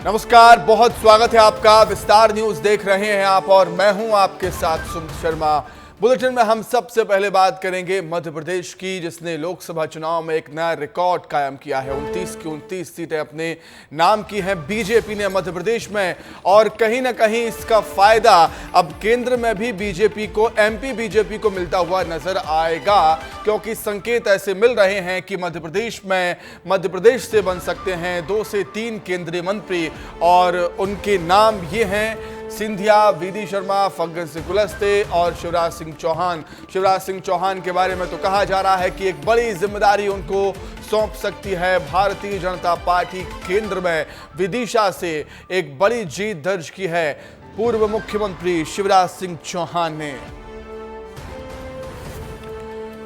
नमस्कार, बहुत स्वागत है आपका। विस्तार न्यूज देख रहे हैं आप और मैं हूं आपके साथ सुमित शर्मा। बुलेटिन में हम सबसे पहले बात करेंगे मध्य प्रदेश की, जिसने लोकसभा चुनाव में एक नया रिकॉर्ड कायम किया है। 29 की 29 सीटें अपने नाम की हैं बीजेपी ने मध्य प्रदेश में, और कहीं ना कहीं इसका फायदा अब केंद्र में भी बीजेपी को, एमपी बीजेपी को मिलता हुआ नजर आएगा, क्योंकि संकेत ऐसे मिल रहे हैं कि मध्य प्रदेश से बन सकते हैं 2 से 3 केंद्रीय मंत्री, और उनके नाम ये हैं सिंधिया, वीडी शर्मा, फग्गन सिंह कुलस्ते और शिवराज सिंह चौहान। शिवराज सिंह चौहान के बारे में तो कहा जा रहा है कि एक बड़ी जिम्मेदारी उनको सौंप सकती है भारतीय जनता पार्टी। केंद्र में विदिशा से एक बड़ी जीत दर्ज की है पूर्व मुख्यमंत्री शिवराज सिंह चौहान ने।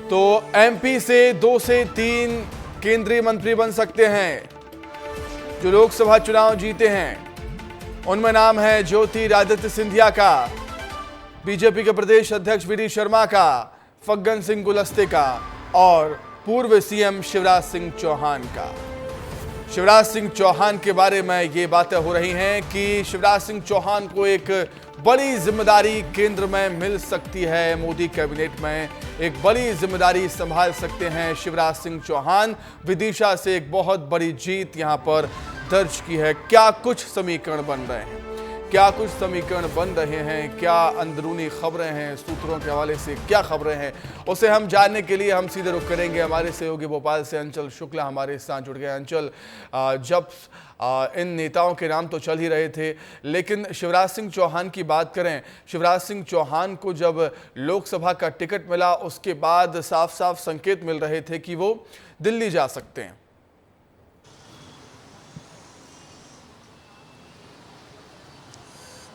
तो एमपी से 2 से 3 केंद्रीय मंत्री बन सकते हैं जो लोकसभा चुनाव जीते हैं। उनमें नाम है ज्योतिरादित्य सिंधिया का, बीजेपी के प्रदेश अध्यक्ष वीडी शर्मा का, फग्गन सिंह कुलस्ते का और पूर्व सीएम शिवराज सिंह चौहान का। शिवराज सिंह चौहान के बारे में ये बातें हो रही हैं कि शिवराज सिंह चौहान को एक बड़ी जिम्मेदारी केंद्र में मिल सकती है। मोदी कैबिनेट में एक बड़ी जिम्मेदारी संभाल सकते हैं शिवराज सिंह चौहान। विदिशा से एक बहुत बड़ी जीत यहां पर दर्ज की है। क्या कुछ समीकरण बन रहे हैं, क्या अंदरूनी खबरें हैं, सूत्रों के हवाले से क्या खबरें हैं, उसे हम जानने के लिए हम सीधे रुख करेंगे। हमारे सहयोगी भोपाल से अंचल शुक्ला हमारे साथ जुड़ गए। अंचल, जब इन नेताओं के नाम तो चल ही रहे थे, लेकिन शिवराज सिंह चौहान की बात करें, शिवराज सिंह चौहान को जब लोकसभा का टिकट मिला उसके बाद साफ साफ संकेत मिल रहे थे कि वो दिल्ली जा सकते हैं।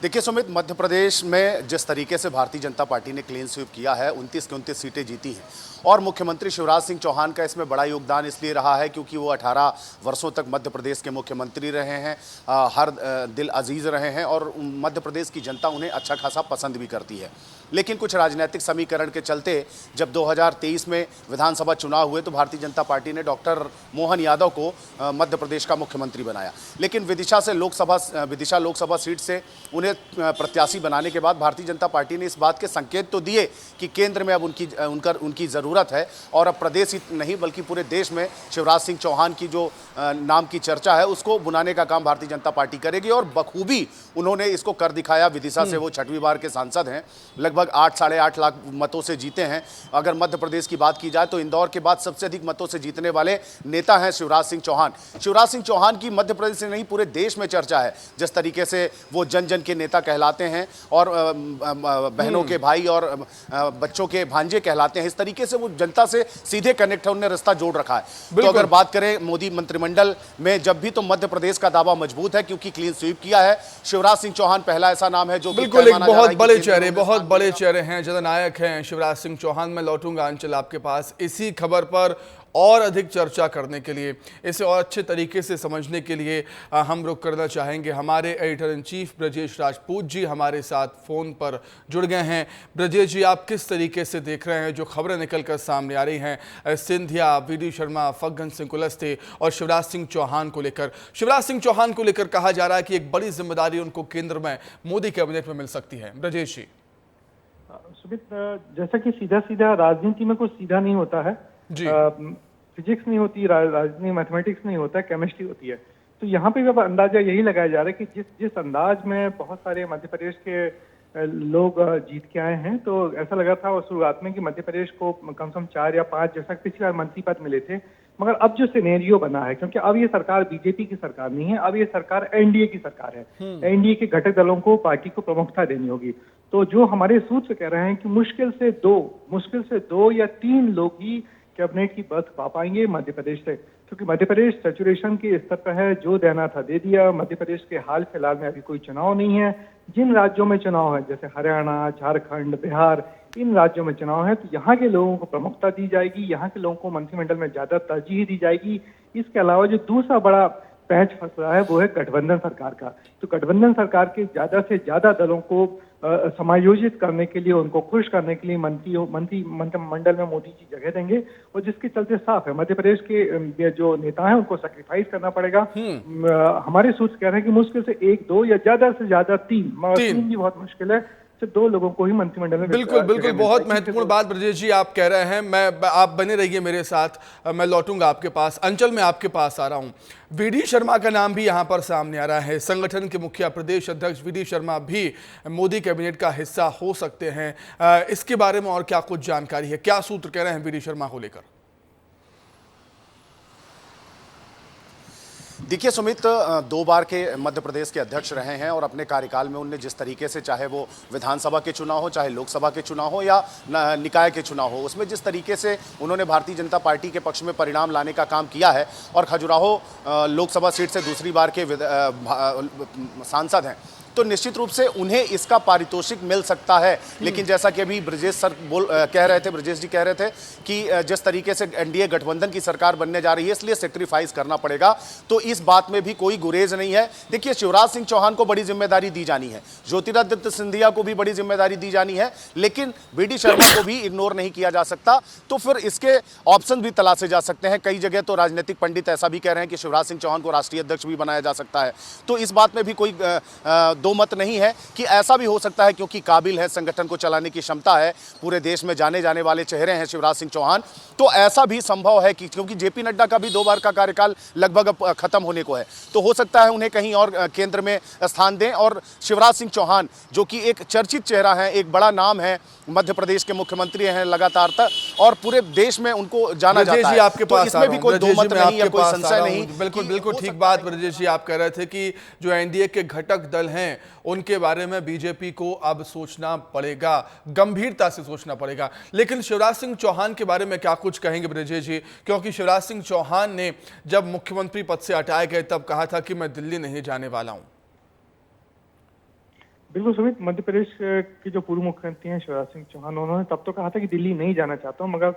देखिए सुमित, मध्य प्रदेश में जिस तरीके से भारतीय जनता पार्टी ने क्लीन स्वीप किया है, 29 की 29 सीटें जीती हैं, और मुख्यमंत्री शिवराज सिंह चौहान का इसमें बड़ा योगदान इसलिए रहा है क्योंकि वो 18 वर्षों तक मध्य प्रदेश के मुख्यमंत्री रहे हैं, हर दिल अजीज़ रहे हैं और मध्य प्रदेश की जनता उन्हें अच्छा खासा पसंद भी करती है। लेकिन कुछ राजनीतिक समीकरण के चलते जब 2023 में विधानसभा चुनाव हुए तो भारतीय जनता पार्टी ने डॉक्टर मोहन यादव को मध्य प्रदेश का मुख्यमंत्री बनाया। लेकिन विदिशा लोकसभा सीट से उन्हें प्रत्याशी बनाने के बाद भारतीय जनता पार्टी ने इस बात के संकेत तो दिए कि केंद्र में अब उनकी ज़रूरत है, और अब प्रदेश ही नहीं बल्कि पूरे देश में शिवराज सिंह चौहान की जो नाम की चर्चा है उसको बुलाने का काम भारतीय जनता पार्टी करेगी, और बखूबी उन्होंने इसको कर दिखाया। विदिशा से वो 6वीं बार के सांसद हैं, लगभग 8-8.5 लाख मतों से जीते हैं। अगर मध्य प्रदेश की बात की जाए तो इंदौर के बाद सबसे अधिक मतों से जीतने वाले नेता हैं शिवराज सिंह चौहान। शिवराज सिंह चौहान की मध्य प्रदेश से नहीं पूरे देश में चर्चा है, जिस तरीके से वो जन जन के नेता कहलाते हैं और बहनों के भाई और बच्चों के भांजे कहलाते हैं। इस तरीके से वो जनता से सीधे कनेक्ट है, उन्होंने रिश्ता जोड़ रखा है। तो अगर बात करें मोदी मंत्रिमंडल में जब भी, तो मध्य प्रदेश का दावा मजबूत है क्योंकि क्लीन स्वीप किया है। शिवराज सिंह चौहान पहला ऐसा नाम है जो बिल्कुल एक बहुत बड़े चेहरे हैं, जननायक हैं शिवराज सिंह चौहान। मैं लौटूंगा अंचल आपके पास इसी खबर पर और अधिक चर्चा करने के लिए, इसे और अच्छे तरीके से समझने के लिए हम रुख करना चाहेंगे। हमारे editor in chief Brajesh Rajput ji हमारे साथ फ़ोन पर जुड़ गए हैं। ब्रजेश जी, आप किस तरीके से देख रहे हैं जो खबरें निकल कर सामने आ रही हैं सिंधिया, वीडी शर्मा, फग्गन सिंह कुलस्ते और शिवराज सिंह चौहान को लेकर? शिवराज सिंह चौहान को लेकर कहा जा रहा है कि एक बड़ी जिम्मेदारी उनको केंद्र में मोदी कैबिनेट में मिल सकती है। ब्रजेश जी। सुमित, जैसा कि सीधा राजनीति में कुछ सीधा नहीं होता है जी। फिजिक्स नहीं होती, राजनीति मैथमेटिक्स नहीं होता है, केमिस्ट्री होती है। तो यहाँ पे भी अब अंदाजा यही लगाया जा रहा है कि जिस अंदाज में बहुत सारे मध्य प्रदेश के लोग जीत के आए हैं, तो ऐसा लगा था शुरुआत में कि मध्य प्रदेश को कम से कम 4 या 5 जैसा पिछली बार मंत्री पद मिले थे। मगर अब जो सिनेरियो बना है, क्योंकि अब ये सरकार बीजेपी की सरकार नहीं है, अब ये सरकार एनडीए की सरकार है। एनडीए के घटक दलों को पार्टी को प्रमुखता देनी होगी। तो जो हमारे सूत्र कह रहे हैं कि मुश्किल से 2 या 3 लोग ही कैबिनेट की बर्थ पा पाएंगे मध्य प्रदेश से, क्योंकि मध्य प्रदेश सैचुरेशन के स्तर पर है। जो देना था दे दिया। मध्य प्रदेश के हाल फिलहाल में अभी कोई चुनाव नहीं है। जिन राज्यों में चुनाव है जैसे हरियाणा, झारखंड, बिहार, इन राज्यों में चुनाव है, तो यहाँ के लोगों को प्रमुखता दी जाएगी, यहाँ के लोगों को मंत्रिमंडल में ज्यादा तरजीह दी जाएगी। इसके अलावा जो दूसरा बड़ा पैच फंस रहा है वो है गठबंधन सरकार का। तो गठबंधन सरकार के ज्यादा से ज्यादा दलों को समायोजित करने के लिए, उनको खुश करने के लिए मंत्रिमंडल में मोदी जी जगह देंगे, और जिसके चलते साफ है मध्य प्रदेश के जो नेता हैं उनको सैक्रिफाइस करना पड़ेगा। हमारे सूत्र कह रहे हैं कि मुश्किल से 1, 2 या ज्यादा से ज्यादा 3, मगर 3 भी बहुत मुश्किल है, सिर्फ 2 लोगों को ही मंत्रिमंडल में बिल्कुल बिल्कुल बहुत महत्वपूर्ण बात ब्रजेश जी आप कह रहे हैं। आप बने रहिए मेरे साथ, मैं लौटूंगा आपके पास। अंचल में आपके पास आ रहा हूं। वीडी शर्मा का नाम भी यहां पर सामने आ रहा है। संगठन के मुखिया प्रदेश अध्यक्ष वीडी शर्मा भी मोदी कैबिनेट का हिस्सा हो सकते हैं। इसके बारे में और क्या कुछ जानकारी है, क्या सूत्र कह रहे हैं वीडी शर्मा को लेकर? देखिए सुमित, 2 बार के मध्य प्रदेश के अध्यक्ष रहे हैं और अपने कार्यकाल में उनने जिस तरीके से, चाहे वो विधानसभा के चुनाव हो, चाहे लोकसभा के चुनाव हो या निकाय के चुनाव हो, उसमें जिस तरीके से उन्होंने भारतीय जनता पार्टी के पक्ष में परिणाम लाने का काम किया है, और खजुराहो लोकसभा सीट से दूसरी बार के सांसद हैं, तो निश्चित रूप से उन्हें इसका पारितोषिक मिल सकता है। लेकिन जैसा कि अभी ब्रजेश सर ब्रजेश जी कह रहे थे कि जिस तरीके से एनडीए गठबंधन की सरकार बनने जा रही है, इसलिए सेक्रीफाइस करना पड़ेगा, तो इस बात में भी कोई गुरेज नहीं है। देखिए, शिवराज सिंह चौहान को बड़ी जिम्मेदारी दी जानी है, ज्योतिरादित्य सिंधिया को भी बड़ी जिम्मेदारी दी जानी है, लेकिन वीडी शर्मा को भी इग्नोर नहीं किया जा सकता। तो फिर इसके ऑप्शन भी तलाशे जा सकते हैं। कई जगह तो राजनीतिक पंडित ऐसा भी कह रहे हैं कि शिवराज सिंह चौहान को राष्ट्रीय अध्यक्ष भी बनाया जा सकता है। तो इस बात में भी कोई दो मत नहीं है कि ऐसा भी हो सकता है, क्योंकि काबिल है, संगठन को चलाने की क्षमता है, पूरे देश में जाने जाने वाले चेहरे हैं शिवराज सिंह चौहान। तो ऐसा भी संभव है कि क्योंकि जेपी नड्डा का भी 2 बार का कार्यकाल लगभग अब खत्म होने को है, तो हो सकता है उन्हें कहीं और केंद्र में स्थान दें। और शिवराज सिंह चौहान जो कि एक चर्चित चेहरा है, एक बड़ा नाम है, मध्य प्रदेश के मुख्यमंत्री हैं लगातार तक, और पूरे देश में उनको जाना जाता है। आपके पास इसमें भी कोई दो मत नहीं है, कोई संशय नहीं। बिल्कुल बिल्कुल ठीक बात ब्रजेश जी आप कह रहे थे कि जो एनडीए के घटक दल हैं उनके बारे में बीजेपी को अब सोचना पड़ेगा, गंभीरता से सोचना पड़ेगा। लेकिन शिवराज सिंह चौहान के बारे में क्या कुछ कहेंगे ब्रजेश जी? क्योंकि शिवराज सिंह चौहान ने जब मुख्यमंत्री पद से हटाए गए तब कहा था कि मैं दिल्ली नहीं जाने वाला हूं। बिल्कुल सुमित, मध्य प्रदेश के जो पूर्व मुख्यमंत्री हैं शिवराज सिंह चौहान, उन्होंने तब तो कहा था कि दिल्ली नहीं जाना चाहता हूं, मगर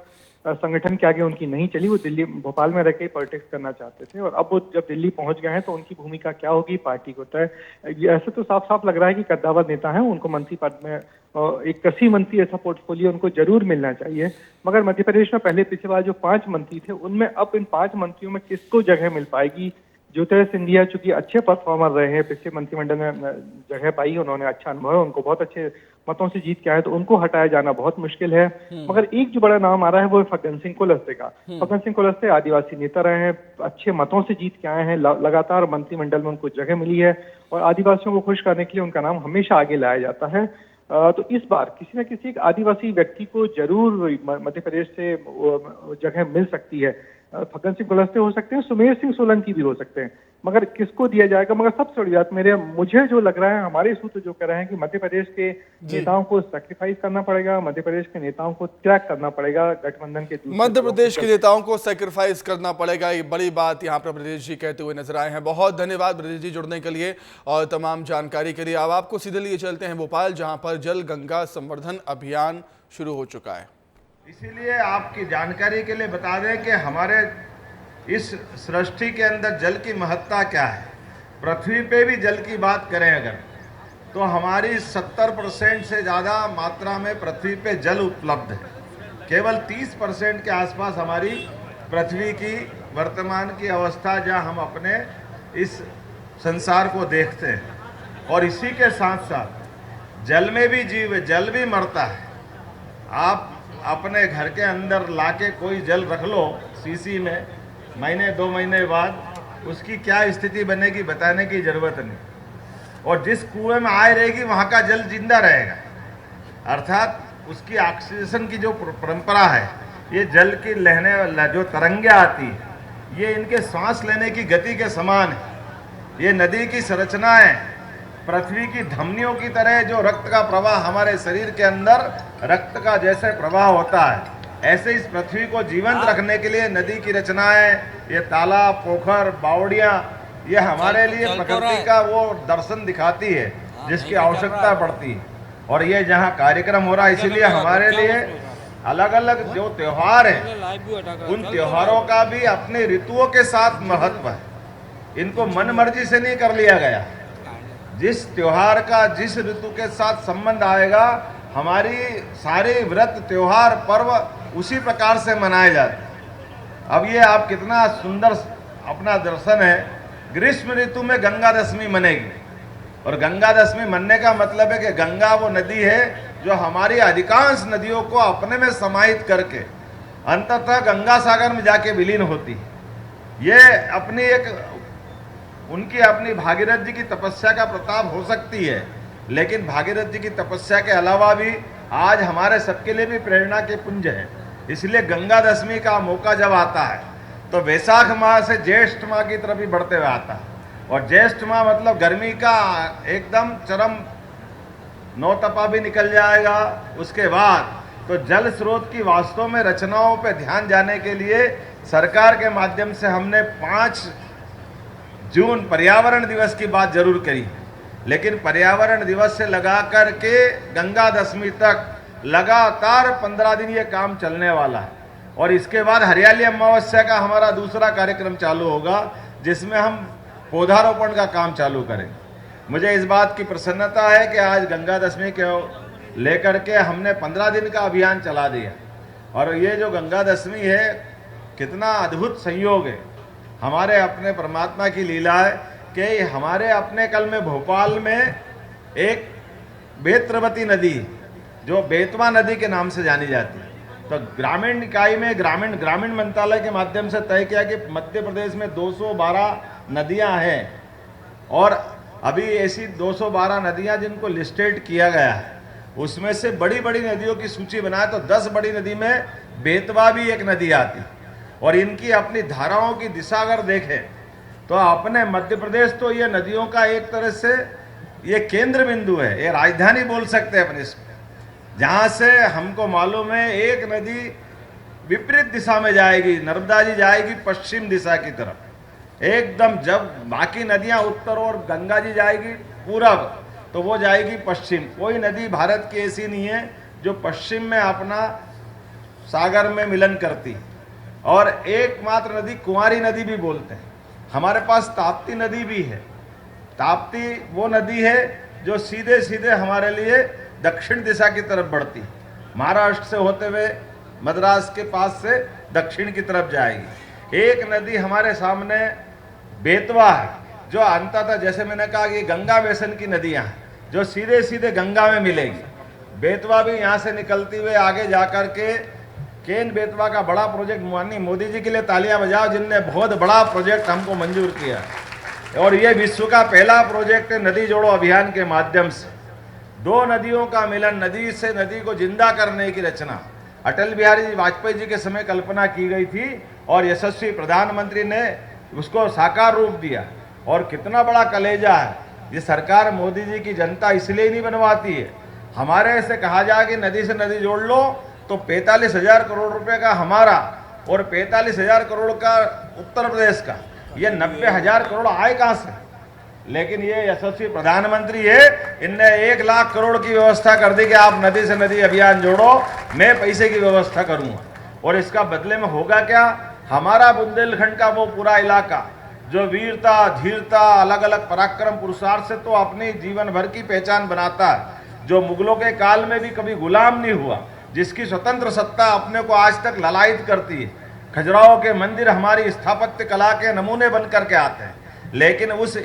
संगठन के आगे उनकी नहीं चली, वो दिल्ली भोपाल में रह के पॉलिटिक्स करना चाहते थे। और अब वो जब दिल्ली पहुंच गए हैं तो उनकी भूमिका क्या होगी पार्टी को तय। ऐसे तो साफ साफ लग रहा है कि कद्दावर नेता हैं, उनको मंत्री पद में एक कृषि मंत्री ऐसा पोर्टफोलियो उनको जरूर मिलना चाहिए। मगर मध्य प्रदेश में पहले पिछले बार जो 5 मंत्री थे, उनमें अब इन 5 मंत्रियों में किसको जगह मिल पाएगी? ज्योतिरादित्य सिंधिया चूंकि अच्छे परफॉर्मर रहे हैं, पिछले मंत्रिमंडल में जगह पाई, उन्होंने अच्छा अनुभव है, उनको बहुत अच्छे मतों से जीत के आए, तो उनको हटाया जाना बहुत मुश्किल है। मगर एक जो बड़ा नाम आ रहा है वो फग्गन सिंह कुलस्ते का। फग्गन सिंह कुलस्ते आदिवासी नेता रहे हैं, अच्छे मतों से जीत के आए हैं, लगातार मंत्रिमंडल में उनको जगह मिली है, और आदिवासियों को खुश करने के लिए उनका नाम हमेशा आगे लाया जाता है। तो इस बार किसी न किसी एक आदिवासी व्यक्ति को जरूर मध्य प्रदेश से जगह मिल सकती है। फग्गन सिंह कुलस्ते हो सकते हैं, सुमेर सिंह सोलंकी भी हो सकते हैं, मगर किसको दिया जाएगा? मगर सबसे बड़ी बात मुझे जो लग रहा है, हमारे सूत्र जो कह रहे हैं कि मध्य प्रदेश के नेताओं को सैक्रिफाइस करना पड़ेगा, मध्य प्रदेश के नेताओं को त्याग करना पड़ेगा गठबंधन के। मध्य प्रदेश के नेताओं को सैक्रिफाइस करना पड़ेगा, ये बड़ी बात यहाँ पर ब्रजेश जी कहते हुए नजर आए हैं। बहुत धन्यवाद ब्रजेश जी जुड़ने के लिए और तमाम जानकारी के लिए। अब आपको सीधे लिए चलते हैं भोपाल, जहाँ पर जल गंगा संवर्धन अभियान शुरू हो चुका है। इसीलिए आपकी जानकारी के लिए बता दें कि हमारे इस सृष्टि के अंदर जल की महत्ता क्या है। पृथ्वी पे भी जल की बात करें अगर, तो हमारी 70% से ज़्यादा मात्रा में पृथ्वी पे जल उपलब्ध है। केवल 30% के आसपास हमारी पृथ्वी की वर्तमान की अवस्था जहाँ हम अपने इस संसार को देखते हैं। और इसी के साथ साथ जल में भी जीव है, जल भी मरता है। आप अपने घर के अंदर लाके कोई जल रख लो सीसी में, महीने 2 महीने बाद उसकी क्या स्थिति बनेगी बताने की जरूरत नहीं। और जिस कुएं में आए रहेगी वहाँ का जल जिंदा रहेगा, अर्थात उसकी ऑक्सीजन की जो परंपरा है, ये जल की लहरें जो तरंगे आती है, ये इनके सांस लेने की गति के समान है। ये नदी की संरचनाएं पृथ्वी की धमनियों की तरह, जो रक्त का प्रवाह हमारे शरीर के अंदर रक्त का जैसे प्रवाह होता है, ऐसे इस पृथ्वी को जीवंत रखने के लिए नदी की रचनाएं, ये तालाब, पोखर, बावड़ियां, ये हमारे लिए प्रकृति का वो दर्शन दिखाती है जिसकी आवश्यकता पड़ती है। और ये जहाँ कार्यक्रम हो रहा है, इसीलिए हमारे लिए अलग अलग जो त्योहार हैं, उन त्योहारों का भी अपने ऋतुओं के साथ महत्व है। इनको मन मर्जी से नहीं कर लिया गया। जिस त्योहार का जिस ऋतु के साथ संबंध आएगा, हमारी सारे व्रत त्योहार पर्व उसी प्रकार से मनाए जाते हैं। अब ये आप कितना सुंदर अपना दर्शन है, ग्रीष्म ऋतु में गंगा दशमी मनेगी, और गंगा दशमी मनने का मतलब है कि गंगा वो नदी है जो हमारी अधिकांश नदियों को अपने में समाहित करके अंततः गंगा सागर में जाके विलीन होती है। ये अपनी एक उनकी अपनी भागीरथ जी की तपस्या का प्रताप हो सकती है, लेकिन भागीरथ जी की तपस्या के अलावा भी आज हमारे सबके लिए भी प्रेरणा के पुंज है। इसलिए गंगा दशमी का मौका जब आता है तो वैशाख माह से ज्येष्ठ माह की तरफ ही बढ़ते हुए आता है, और ज्येष्ठ माह मतलब गर्मी का एकदम चरम नौतपा भी निकल जाएगा। उसके बाद तो जल स्रोत की वास्तव में रचनाओं पे ध्यान जाने के लिए सरकार के माध्यम से हमने 5 जून पर्यावरण दिवस की बात जरूर करी, लेकिन पर्यावरण दिवस से लगा करके गंगा दशमी तक लगातार 15 दिन ये काम चलने वाला है। और इसके बाद हरियाली अमावस्या का हमारा दूसरा कार्यक्रम चालू होगा, जिसमें हम पौधारोपण का काम चालू करेंगे। मुझे इस बात की प्रसन्नता है कि आज गंगा दशमी के लेकर के हमने 15 दिन का अभियान चला दिया, और ये जो गंगा दशमी है कितना अद्भुत संयोग है, हमारे अपने परमात्मा की लीला है कि हमारे अपने कल में भोपाल में एक बेत्रवती नदी जो बेतवा नदी के नाम से जानी जाती है, तो ग्रामीण निकाय में ग्रामीण मंत्रालय के माध्यम से तय किया कि मध्य प्रदेश में 212 नदियां हैं, और अभी ऐसी 212 नदियां जिनको लिस्टेड किया गया है, उसमें से बड़ी बड़ी नदियों की सूची बनाए तो 10 बड़ी नदी में बेतवा भी एक नदी आती, और इनकी अपनी धाराओं की दिशा अगर देखें तो अपने मध्य प्रदेश तो ये नदियों का एक तरह से ये केंद्र बिंदु है, ये राजधानी बोल सकते हैं अपने इसको, जहां से हमको मालूम है एक नदी विपरीत दिशा में जाएगी, नर्मदा जी जाएगी पश्चिम दिशा की तरफ एकदम, जब बाकी नदियां उत्तर और गंगा जी जाएगी पूरब, तो वो जाएगी पश्चिम। कोई नदी भारत की ऐसी नहीं है जो पश्चिम में अपना सागर में मिलन करती, और एकमात्र नदी कुंवारी नदी भी बोलते हैं। हमारे पास ताप्ती नदी भी है। ताप्ती वो नदी है जो सीधे सीधे हमारे लिए दक्षिण दिशा की तरफ बढ़ती है, महाराष्ट्र से होते हुए मद्रास के पास से दक्षिण की तरफ जाएगी। एक नदी हमारे सामने बेतवा है जो अंततः, जैसे मैंने कहा कि गंगा बेसिन की नदियां हैं जो सीधे सीधे गंगा में मिलेगी। बेतवा भी यहाँ से निकलती हुए आगे जाकर के केन बेतवा का बड़ा प्रोजेक्ट, माननीय मोदी जी के लिए तालियां बजाओ जिनने बहुत बड़ा प्रोजेक्ट हमको मंजूर किया, और ये विश्व का पहला प्रोजेक्ट है नदी जोड़ो अभियान के माध्यम से। 2 नदियों का मिलन, नदी से नदी को जिंदा करने की रचना अटल बिहारी वाजपेयी जी के समय कल्पना की गई थी, और यशस्वी प्रधानमंत्री ने उसको साकार रूप दिया। और कितना बड़ा कलेजा है ये सरकार, मोदी जी की जनता इसलिए नहीं बनवाती है। हमारे ऐसे कहा जाए कि नदी से नदी जोड़ लो तो 45,000 करोड़ रुपए का हमारा और 45,000 करोड़ का उत्तर प्रदेश का, ये 90,000 करोड़ आए कहां से? लेकिन ये यशस्वी प्रधानमंत्री है, इनने 1 लाख करोड़ की व्यवस्था कर दी कि आप नदी से नदी अभियान जोड़ो, मैं पैसे की व्यवस्था करूंगा। और इसका बदले में होगा क्या? हमारा बुंदेलखंड का वो पूरा इलाका जो वीरता, धीरता, अलग अलग पराक्रम पुरुषार्थ से तो अपनी जीवन भर की पहचान बनाता है, जो मुगलों के काल में भी कभी गुलाम नहीं हुआ, जिसकी स्वतंत्र सत्ता अपने को आज तक ललायित करती है। खजुराहो के मंदिर हमारी स्थापत्य कला के नमूने बन करके आते हैं, लेकिन उस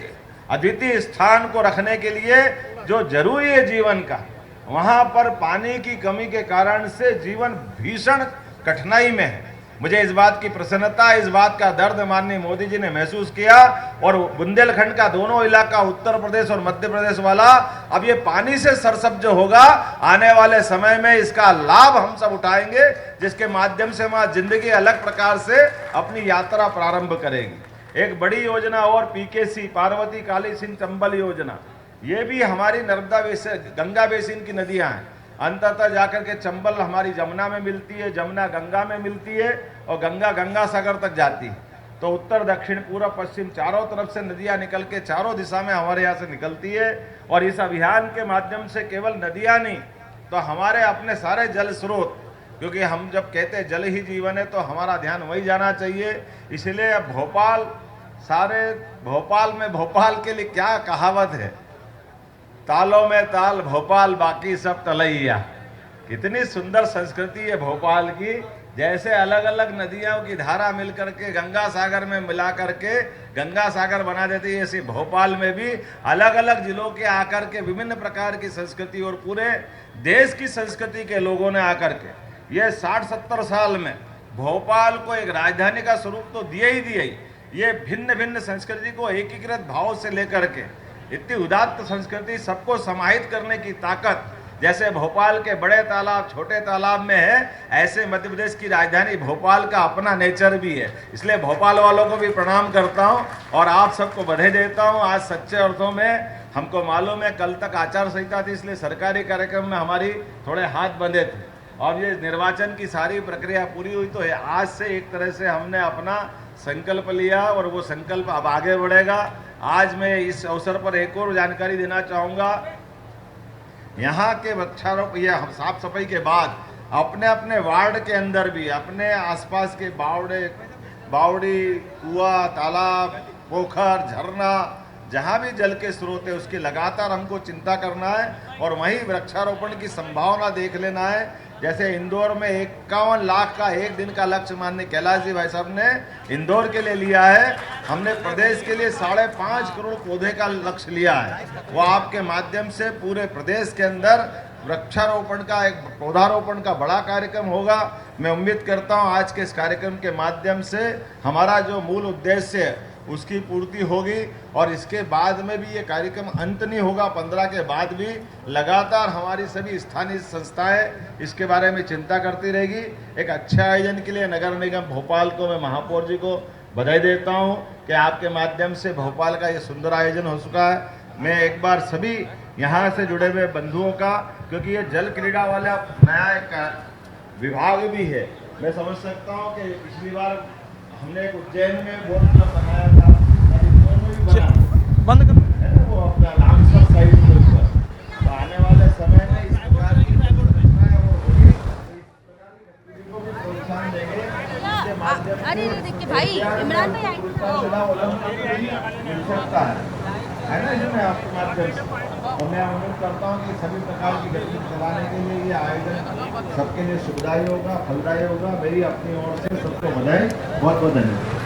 अद्वितीय स्थान को रखने के लिए जो जरूरी है जीवन का, वहां पर पानी की कमी के कारण से जीवन भीषण कठिनाई में है। मुझे इस बात की प्रसन्नता, इस बात का दर्द माननीय मोदी जी ने महसूस किया, और बुंदेलखंड का दोनों इलाका, उत्तर प्रदेश और मध्य प्रदेश वाला, अब ये पानी से सरसब्ज होगा। आने वाले समय में इसका लाभ हम सब उठाएंगे, जिसके माध्यम से हमारी जिंदगी अलग प्रकार से अपनी यात्रा प्रारंभ करेगी। एक बड़ी योजना और पीकेसी, पार्वती काली सिंह चंबल योजना, ये भी हमारी नर्मदा बेसिन, गंगा बेसिन की नदियां हैं। अंततः जाकर के चंबल हमारी जमुना में मिलती है, जमुना गंगा में मिलती है, और गंगा गंगा सागर तक जाती है। तो उत्तर, दक्षिण, पूर्व, पश्चिम चारों तरफ से नदियां निकल के चारों दिशा में हमारे यहाँ से निकलती है। और इस अभियान के माध्यम से केवल नदियां नहीं तो हमारे अपने सारे जल स्रोत, क्योंकि हम जब कहते हैं जल ही जीवन है तो हमारा ध्यान वही जाना चाहिए। इसलिए अब भोपाल, सारे भोपाल में, भोपाल के लिए क्या कहावत है, तालों में ताल भोपाल बाकी सब तलैया। कितनी सुंदर संस्कृति है भोपाल की। जैसे अलग अलग नदियों की धारा मिलकर के गंगा सागर में मिला करके गंगा सागर बना देती है, ऐसे भोपाल में भी अलग अलग जिलों के आकर के विभिन्न प्रकार की संस्कृति और पूरे देश की संस्कृति के लोगों ने आकर के ये 60-70 साल में भोपाल को एक राजधानी का स्वरूप तो दिया ही दिया ही, ये भिन्न भिन्न संस्कृति को एकीकृत भाव से लेकर के इतनी उदात्त संस्कृति सबको समाहित करने की ताकत जैसे भोपाल के बड़े तालाब छोटे तालाब में है, ऐसे मध्य प्रदेश की राजधानी भोपाल का अपना नेचर भी है। इसलिए भोपाल वालों को भी प्रणाम करता हूं और आप सबको बधाई देता हूं। आज सच्चे अर्थों में हमको मालूम है कल तक आचार संहिता थी, इसलिए सरकारी कार्यक्रम में हमारी थोड़े हाथ बंधे थे और ये निर्वाचन की सारी प्रक्रिया पूरी हुई। तो आज से एक तरह से हमने अपना संकल्प लिया और वो संकल्प अब आगे बढ़ेगा। आज मैं इस अवसर पर एक और जानकारी देना चाहूँगा। यहाँ के वृक्षारोपण या साफ सफाई के बाद अपने अपने वार्ड के अंदर भी अपने आसपास के बावड़ी, कुआं, तालाब, पोखर, झरना, जहाँ भी जल के स्रोत है उसकी लगातार हमको चिंता करना है और वहीं वृक्षारोपण की संभावना देख लेना है। जैसे इंदौर में 51 लाख का एक दिन का लक्ष्य माननीय कैलाश जी भाई साहब ने इंदौर के लिए लिया है, हमने प्रदेश के लिए 5.5 करोड़ पौधे का लक्ष्य लिया है। वो आपके माध्यम से पूरे प्रदेश के अंदर वृक्षारोपण का एक पौधारोपण का बड़ा कार्यक्रम होगा। मैं उम्मीद करता हूँ आज के इस कार्यक्रम के माध्यम से हमारा जो मूल उद्देश्य है उसकी पूर्ति होगी और इसके बाद में भी ये कार्यक्रम अंत नहीं होगा। 15 के बाद भी लगातार हमारी सभी स्थानीय संस्थाएं इसके बारे में चिंता करती रहेगी। एक अच्छे आयोजन के लिए नगर निगम भोपाल को, मैं महापौर जी को बधाई देता हूं कि आपके माध्यम से भोपाल का ये सुंदर आयोजन हो चुका है। मैं एक बार सभी यहाँ से जुड़े हुए बंधुओं का, क्योंकि ये जल क्रीड़ा वाला नया एक विभाग भी है, मैं समझ सकता हूँ कि पिछली बार हमने एक उज्जैन में बहुत अच्छा बनाया था, इंदौर में भी बना बंद कर है ना वो अपना लामसर साइड के ऊपर। तो आने वाले समय में इस प्रकार की व्यवस्था है वो होगी, इस प्रकार की गतिविधियों को भी प्रोत्साहन देंगे। इसके माध्यम से अरे देखिए भाई इमरान भाई मिल सकता है ना, इसमें आपके माध्यम से। और मैं उम्मीद करता हूँ कि सभी प्रकार की गतिविधि चलाने के लिए ये आयोजन सबके लिए सुखदायी होगा, फलदायी होगा। मेरी अपनी ओर से सबको बधाई, बहुत बहुत धन्यवाद।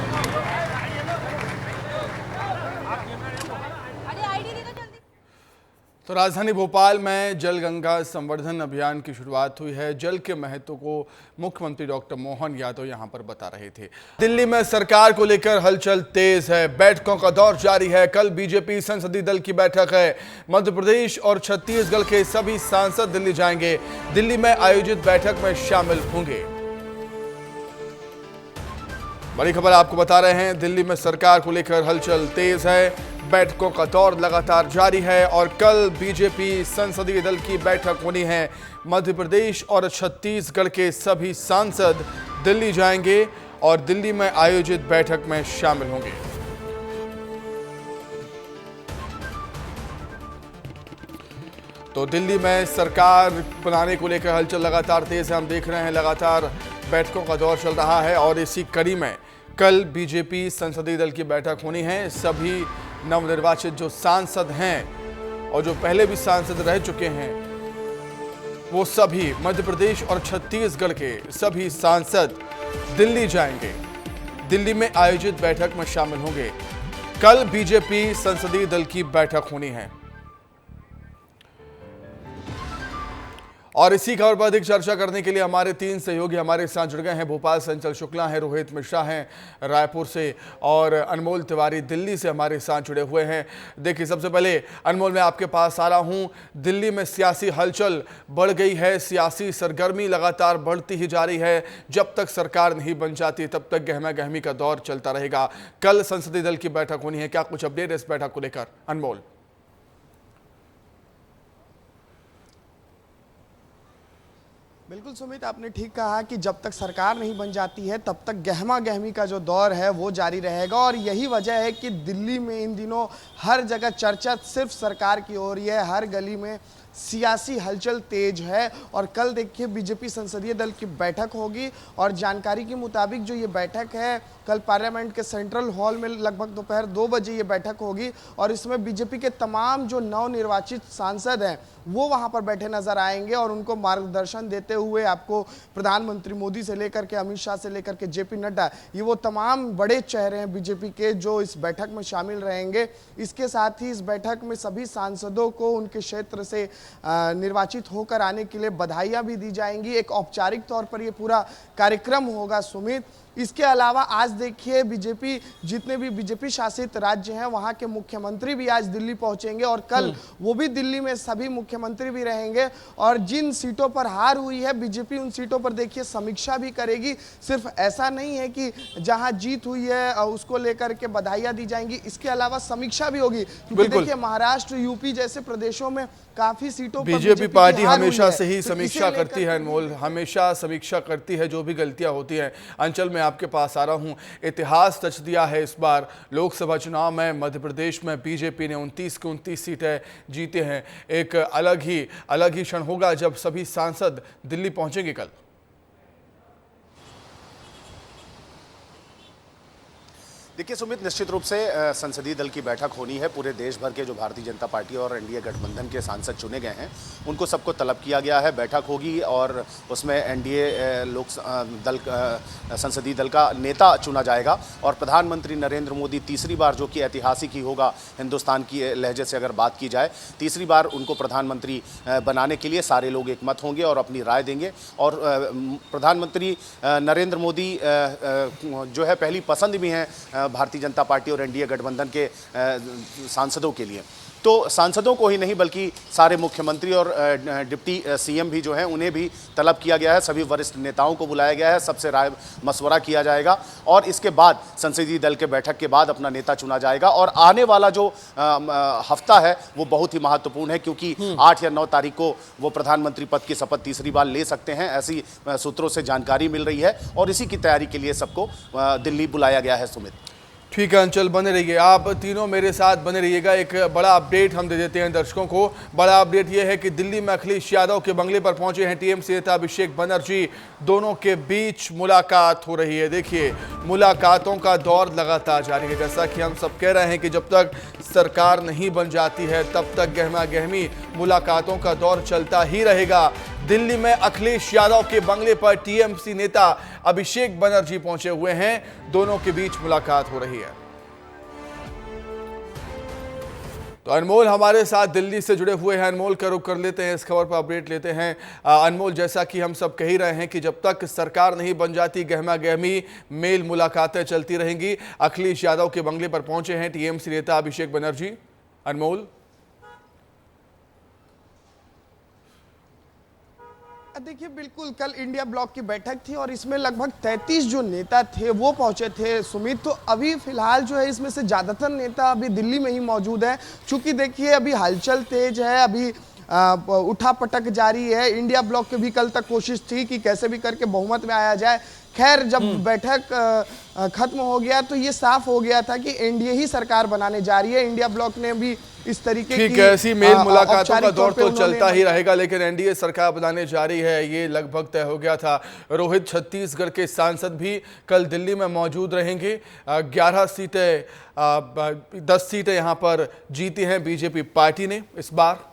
तो राजधानी भोपाल में जल गंगा संवर्धन अभियान की शुरुआत हुई है। जल के महत्व को मुख्यमंत्री डॉक्टर मोहन यादव यहां पर बता रहे थे। दिल्ली में सरकार को लेकर हलचल तेज है, बैठकों का दौर जारी है। कल बीजेपी संसदीय दल की बैठक है। मध्य प्रदेश और छत्तीसगढ़ के सभी सांसद दिल्ली जाएंगे, दिल्ली में आयोजित बैठक में शामिल होंगे। बड़ी खबर आपको बता रहे हैं, दिल्ली में सरकार को लेकर हलचल तेज है, बैठकों का दौर लगातार जारी है और कल बीजेपी संसदीय दल की बैठक होनी है। मध्य प्रदेश और छत्तीसगढ़ के सभी सांसद दिल्ली जाएंगे और दिल्ली में आयोजित बैठक में शामिल होंगे। तो दिल्ली में सरकार बनाने को लेकर हलचल लगातार तेज है। हम देख रहे हैं लगातार बैठकों का दौर चल रहा है और इसी कड़ी में कल बीजेपी संसदीय दल की बैठक होनी है। सभी नवनिर्वाचित जो सांसद हैं और जो पहले भी सांसद रह चुके हैं वो सभी मध्य प्रदेश और छत्तीसगढ़ के सभी सांसद दिल्ली जाएंगे, दिल्ली में आयोजित बैठक में शामिल होंगे। कल बीजेपी संसदीय दल की बैठक होनी है और इसी खबर पर अधिक चर्चा करने के लिए हमारे 3 सहयोगी हमारे साथ जुड़ गए हैं। भोपाल से अंचल शुक्ला हैं, रोहित मिश्रा हैं रायपुर से और अनमोल तिवारी दिल्ली से हमारे साथ जुड़े हुए हैं। देखिए सबसे पहले अनमोल, मैं आपके पास आ रहा हूं। दिल्ली में सियासी हलचल बढ़ गई है, सियासी सरगर्मी लगातार बढ़ती ही जा रही है। जब तक सरकार नहीं बन जाती तब तक गहमा गहमी का दौर चलता रहेगा। कल संसदीय दल की बैठक होनी है, क्या कुछ अपडेट है इस बैठक को लेकर अनमोल? बिल्कुल सुमित, आपने ठीक कहा कि जब तक सरकार नहीं बन जाती है तब तक गहमा गहमी का जो दौर है वो जारी रहेगा और यही वजह है कि दिल्ली में इन दिनों हर जगह चर्चा सिर्फ सरकार की हो रही है। हर गली में सियासी हलचल तेज है। और कल देखिए बीजेपी संसदीय दल की बैठक होगी और जानकारी के मुताबिक जो ये बैठक है कल पार्लियामेंट के सेंट्रल हॉल में लगभग दोपहर 2 बजे ये बैठक होगी और इसमें बीजेपी के तमाम जो नवनिर्वाचित सांसद हैं वो वहां पर बैठे नजर आएंगे और उनको मार्गदर्शन देते हुए आपको प्रधानमंत्री मोदी से लेकर के अमित शाह से लेकर के जेपी नड्डा, ये वो तमाम बड़े चेहरे हैं बीजेपी के जो इस बैठक में शामिल रहेंगे। इसके साथ ही इस बैठक में सभी सांसदों को उनके क्षेत्र से निर्वाचित होकर आने के लिए बधाइयां भी दी जाएंगी। एक औपचारिक तौर पर ये पूरा कार्यक्रम होगा सुमित। इसके अलावा आज देखिए बीजेपी जितने भी बीजेपी शासित राज्य हैं वहां के मुख्यमंत्री भी आज दिल्ली पहुंचेंगे और कल वो भी दिल्ली में सभी मुख्यमंत्री भी रहेंगे और जिन सीटों पर हार हुई है बीजेपी उन सीटों पर देखिए समीक्षा भी करेगी। सिर्फ ऐसा नहीं है कि जहां जीत हुई है उसको लेकर के बधाइयां दी जाएंगी, इसके अलावा समीक्षा भी होगी क्योंकि देखिए महाराष्ट्र, यूपी जैसे प्रदेशों में काफी सीटों पर बीजेपी पार्टी हमेशा से ही समीक्षा करती है अनमोल, हमेशा समीक्षा करती है जो भी गलतियां होती हैं। अंचल मैं आपके पास आ रहा हूं, इतिहास रच दिया है इस बार लोकसभा चुनाव में। मध्य प्रदेश में बीजेपी ने 29 की 29 सीटें जीते हैं। एक अलग ही क्षण होगा जब सभी सांसद दिल्ली पहुंचेंगे कल। देखिए सुमित, निश्चित रूप से संसदीय दल की बैठक होनी है। पूरे देश भर के जो भारतीय जनता पार्टी और एनडीए गठबंधन के सांसद चुने गए हैं उनको सबको तलब किया गया है। बैठक होगी और उसमें एनडीए संसदीय दल का नेता चुना जाएगा और प्रधानमंत्री नरेंद्र मोदी तीसरी बार, जो कि ऐतिहासिक ही होगा हिंदुस्तान की लहजे से अगर बात की जाए, तीसरी बार उनको प्रधानमंत्री बनाने के लिए सारे लोग एकमत होंगे और अपनी राय देंगे। और प्रधानमंत्री नरेंद्र मोदी जो है पहली पसंद भी हैं भारतीय जनता पार्टी और एनडीए गठबंधन के सांसदों के लिए। तो सांसदों को ही नहीं बल्कि सारे मुख्यमंत्री और डिप्टी सीएम भी जो हैं उन्हें भी तलब किया गया है। सभी वरिष्ठ नेताओं को बुलाया गया है, सबसे राय मशवरा किया जाएगा और इसके बाद संसदीय दल के बैठक के बाद अपना नेता चुना जाएगा। और आने वाला जो हफ्ता है वो बहुत ही महत्वपूर्ण है क्योंकि 8 या 9 तारीख को वो प्रधानमंत्री पद की शपथ तीसरी बार ले सकते हैं, ऐसी सूत्रों से जानकारी मिल रही है और इसी की तैयारी के लिए सबको दिल्ली बुलाया गया है। सुमित, ठीक है अंचल, बने रहिए, आप तीनों मेरे साथ बने रहिएगा। एक बड़ा अपडेट हम दे देते हैं दर्शकों को। बड़ा अपडेट यह है कि दिल्ली में अखिलेश यादव के बंगले पर पहुंचे हैं टीएमसी नेता अभिषेक बनर्जी। दोनों के बीच मुलाकात हो रही है। देखिए, मुलाकातों का दौर लगातार जारी है। जैसा कि हम सब कह रहे हैं कि जब तक सरकार नहीं बन जाती है तब तक गहमा गहमी मुलाकातों का दौर चलता ही रहेगा। दिल्ली में अखिलेश यादव के बंगले पर टीएमसी नेता अभिषेक बनर्जी पहुंचे हुए हैं। दोनों के बीच मुलाकात हो रही है। तो अनमोल हमारे साथ दिल्ली से जुड़े हुए हैं। अनमोल का रुख कर लेते हैं, इस खबर पर अपडेट लेते हैं। अनमोल, जैसा कि हम सब कह ही रहे हैं कि जब तक सरकार नहीं बन जाती गहमा गहमी मेल मुलाकातें चलती रहेंगी। अखिलेश यादव के बंगले पर पहुंचे हैं टीएमसी नेता अभिषेक बनर्जी। अनमोल, देखिए बिल्कुल कल इंडिया ब्लॉक की बैठक थी और इसमें लगभग 33 जो नेता थे वो पहुंचे थे सुमित। तो अभी फिलहाल जो है इसमें से ज्यादातर नेता अभी दिल्ली में ही मौजूद है। चूंकि देखिए अभी हलचल तेज है, अभी उठा पटक जारी है। इंडिया ब्लॉक की भी कल तक कोशिश थी कि कैसे भी करके बहुमत में आया जाए। खैर जब बैठक खत्म हो गया तो ये साफ हो गया था कि एनडीए ही सरकार बनाने जा रही है। इंडिया ब्लॉक ने भी इस तरीके की ऐसी मेल मुलाकातों का दौर तो चलता ही रहेगा, लेकिन एनडीए सरकार बनाने जा रही है ये लगभग तय हो गया था। रोहित छत्तीसगढ़ के सांसद भी कल दिल्ली में मौजूद रहेंगे। 11 सीटें 10 सीटें यहां पर जीती हैं बीजेपी पार्टी ने इस बार।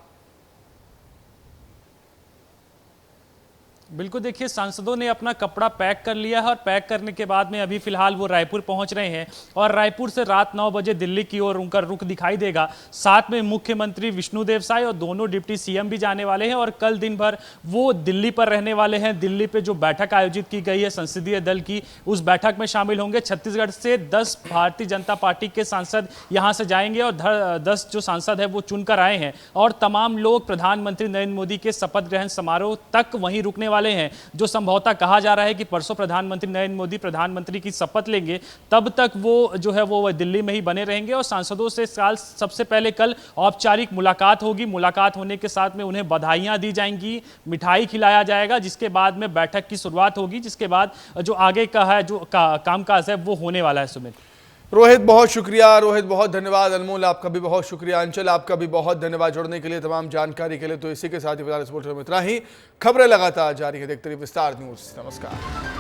बिल्कुल, देखिए सांसदों ने अपना कपड़ा पैक कर लिया है और पैक करने के बाद में अभी फिलहाल वो रायपुर पहुंच रहे हैं और रायपुर से रात 9 बजे दिल्ली की ओर उनका रुख दिखाई देगा। साथ में मुख्यमंत्री विष्णुदेव साय और दोनों डिप्टी सीएम भी जाने वाले हैं और कल दिन भर वो दिल्ली पर रहने वाले हैं। दिल्ली पे जो बैठक आयोजित की गई है संसदीय दल की, उस बैठक में शामिल होंगे। छत्तीसगढ़ से 10 भारतीय जनता पार्टी के सांसद यहाँ से जाएंगे और 10 जो सांसद है वो चुनकर आए हैं और तमाम लोग प्रधानमंत्री नरेंद्र मोदी के शपथ ग्रहण समारोह तक वहीं रुकने वाले हैं। जो संभवतः कहा जा रहा है कि परसों प्रधानमंत्री नरेंद्र मोदी प्रधानमंत्री की शपथ लेंगे, तब तक वो जो है वो दिल्ली में ही बने रहेंगे और सांसदों से सबसे पहले कल औपचारिक मुलाकात होगी। मुलाकात होने के साथ में उन्हें बधाइयां दी जाएंगी, मिठाई खिलाया जाएगा, जिसके बाद में बैठक की शुरुआत होगी, जिसके बाद जो आगे का है जो कामकाज है वो होने वाला है। सुमित, रोहित बहुत शुक्रिया, रोहित बहुत धन्यवाद, अनमोल आपका भी बहुत शुक्रिया, अंचल आपका भी बहुत धन्यवाद जुड़ने के लिए, तमाम जानकारी के लिए। तो इसी के साथ ही फिलहाल इस बुलेटिन में इतना ही। खबरें लगातार जारी है, देखते रहिए विस्तार न्यूज। नमस्कार।